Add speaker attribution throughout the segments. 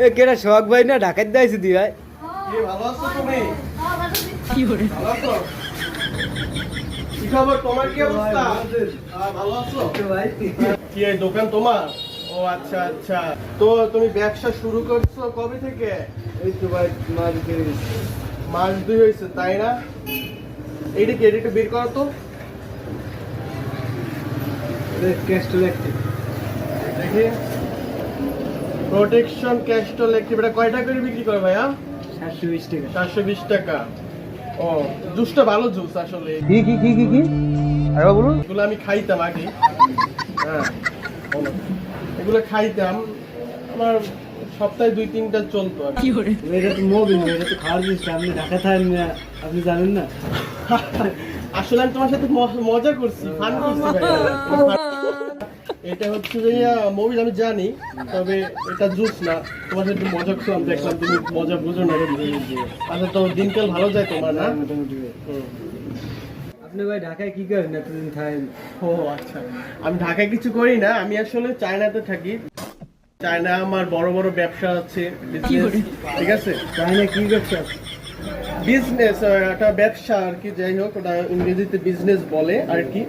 Speaker 1: এ কেরা শখ ভাই না ঢাকার দাইছি দি ভাই
Speaker 2: ভালো আছো তুমি? কি ভালো আছো? কি খবর তোমার, কি অবস্থা? ভালো আছো
Speaker 1: ভাই?
Speaker 2: কি এই দোকান তোমার? ও আচ্ছা আচ্ছা, তো তুমি ব্যবসা শুরু করছো কবে থেকে?
Speaker 1: এই তো ভাই
Speaker 2: মাস 2 হয়েছে তাই না? এইটা কি, এটা একটু বের করো তো
Speaker 1: ক্যাস্টল অ্যাক্টিভ
Speaker 2: দেখি। প্রোটেকশন ক্যাস্টল অ্যাক্টিভ, এটা কয় টাকা করে বিক্রি করে ভাইয়া?
Speaker 1: 720 টাকা।
Speaker 2: 420 টাকা। ও জুসটা ভালো জুস আসলে।
Speaker 1: কি কি কি কি কি আরে বলুন।
Speaker 2: এগুলো আমি খাইতাম আগে, হ্যাঁ বলো। এগুলো খাইতাম, আমার সপ্তাহে 2-3টা চলতো আর কি।
Speaker 1: এটা তো মোবিল, এটা তো খাওয়ার জিনিস, আপনি ঢাকা থাকেন না, আপনি জানেন না।
Speaker 2: আসলে আমি তোমার সাথে মজা করছি, ফান করছি ভাই। এটা হচ্ছে যে মোবিল আমি জানি, তবে এটা জুস না। তোমার সাথে মজা করলাম, দেখলাম তুমি মজা বুঝো না। আচ্ছা, তোমার দিনকাল ভালো যায় তোমার না?
Speaker 1: মোটামুটি ভাই। আপনি ভাই ঢাকায় কি করেন এতদিন থাকেন?
Speaker 2: ও আচ্ছা, আমি ঢাকায় কিছু করি না, আমি আসলে চায়নাতে থাকি। চায়না আমার বড় বড় ব্যবসা আছে, business, ঠিক আছে?
Speaker 1: চায়না কি ব্যবসা আছে?
Speaker 2: বিজনেস, একটা ব্যবসা আর কি, যাই হোক ওটা ইংরেজিতে বিজনেস বলে আর কি।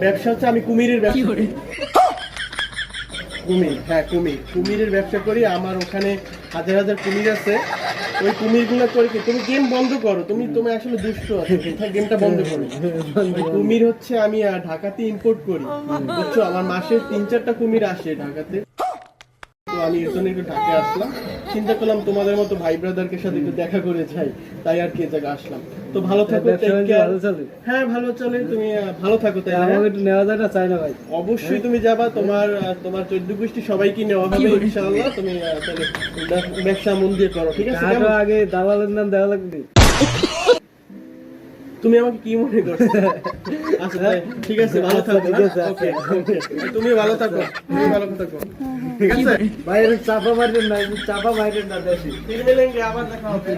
Speaker 2: ব্যবসা হচ্ছে আমি কুমিরের ব্যবসা করি। কুমির, হ্যাঁ কুমিরের ব্যবসা করি। আমার ওখানে হাজার হাজার কুমির আছে। ওই কুমিরগুলো করে কি, তুমি গেম বন্ধ করো, তুমি আসলে দুষ্ট আছো, গেমটা বন্ধ করো। ওই কুমির হচ্ছে আমি ঢাকাতে ইম্পোর্ট করি, বুঝছো? আমার মাসে 3-4টা কুমির আসে ঢাকাতে। তো আমি এর জন্য একটু ঢাকায় আসলাম, চিন্তা করলাম তোমাদের মতো ভাই ব্রাদারকে সাথে একটু দেখা করে যাই, তাই আর কি এই জায়গায় আসলাম। তো ভালো থাকো,
Speaker 1: ব্যবসা
Speaker 2: take care।
Speaker 1: ভালো চলে?
Speaker 2: হ্যাঁ ভালো চলে, তুমি ভালো থাকো তাই না?
Speaker 1: আমাকে একটু নেওয়া যায় না চায়না ভাই?
Speaker 2: অবশ্যই তুমি যাবা, তোমার 14 গোষ্ঠী সবাইকে নেওয়া হবে ইনশাআল্লাহ। তুমি তাহলে ব্যবসা মন দিয়ে করো, ঠিক আছে?
Speaker 1: কাটো আগে দালালের নাম দেওয়া লাগবে।
Speaker 2: তুমি আমাকে কি মনে করছো? আচ্ছা তাই, ঠিক আছে, ভালো থাকো।
Speaker 1: ঠিক আছে,
Speaker 2: ওকে ওকে, তুমি ভালো থাকো, তুমি ভালো থাকো, ঠিক আছে?
Speaker 1: ভাই এটা চাপা মারবেন না, চাপা মারবেন না বেশি।
Speaker 2: ফির মিলেঙ্গে, আবার দেখা হবে।